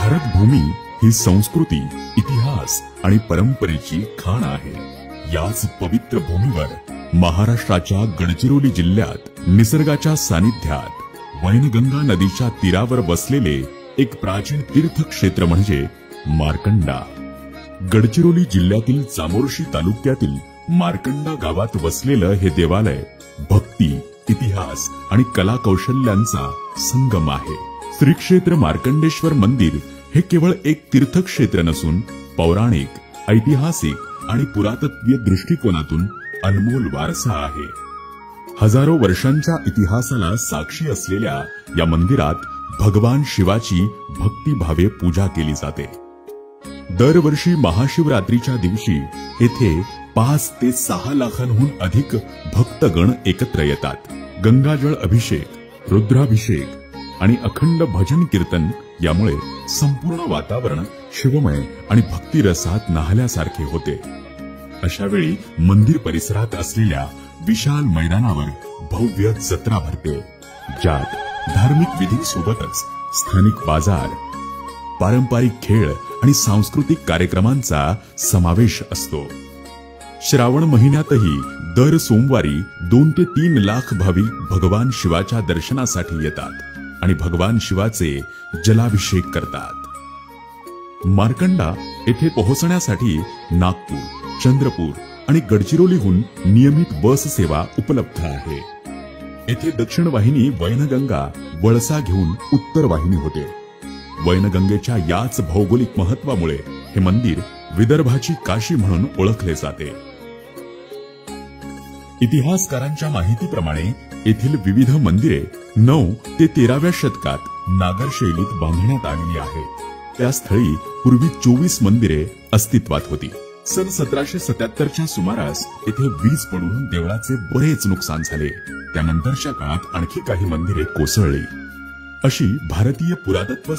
भारत भूमी ही संस्कृती, इतिहास आणि परंपरेची खाण आहे। याच पवित्र भूमीवर महाराष्ट्राच्या गडचिरोली जिल्ह्यात निसर्गाच्या सानिध्यात वैनगंगा नदीच्या तीरावर बसलेले एक प्राचीन तीर्थक्षेत्र म्हणजे मार्कंडा। गडचिरोली जिल्ह्यातील चामोर्शी तालुक्यातील मार्कंडा गावात वसलेलं हे देवालय भक्ती, इतिहास आणि कला कौशल्यांचा संगम आहे। श्री क्षेत्र मार्कंडेश्वर मंदिर हे केवळ एक तीर्थक्षेत्र नसून पौराणिक, ऐतिहासिक आणि पुरातत्वीय दृष्टिकोनातून अनमोल वारसा आहे। हजारो वर्षांच्या इतिहासाला साक्षी असलेल्या या मंदिरात भगवान शिवाची भक्तिभावे पूजा केली जाते। दरवर्षी महाशिवरात्रीच्या दिवशी येथे 5 ते 6 लाखांहून अधिक भक्तगण एकत्र येतात। गंगाजळ अभिषेक, रुद्राभिषेक आणि अखंड भजन कीर्तन यामुळे संपूर्ण वातावरण शिवमय आणि भक्तिरसात न्हाल्यासारखे होते। अशा वेळी मंदिर परिसरात असलेल्या विशाल मैदानावर भव्य जत्रा भरते, ज्यात धार्मिक विधींसोबतच स्थानिक बाजार, पारंपरिक खेळ आणि सांस्कृतिक कार्यक्रमांचा समावेश असतो। श्रावण महिन्यातही दर सोमवारी 2 ते 3 लाख भाविक भगवान शिवाच्या दर्शनासाठी येतात आणि भगवान शिवाचे जलाभिषेक करतात। मार्कंडा येथे पोहोचण्यासाठी नागपूर, चंद्रपूर आणि गडचिरोलीहून नियमित बस सेवा उपलब्ध आहे। येथे दक्षिण वाहिनी वैनगंगा वळसा घेऊन उत्तर वाहिनी होते। वैनगंगेच्या याच भौगोलिक महत्वामुळे हे मंदिर विदर्भाची काशी म्हणून ओळखले जाते। इतिहासकारांच्या माहितीप्रमाणे येथील विविध मंदिरे 9 ते 13व्या शतकात नागर शैलीत बांधण्यात आलेली आहेत। त्या स्थळी पूर्वी 24 मंदिरे अस्तित्वात होती। सन 1777च्या सुमारास येथे वीज पडून देवळाचे बरेच नुकसान झाले। त्यानंतरच्या काळात आणखी काही मंदिरे कोसळली। अशी भारतीय पुरातत्व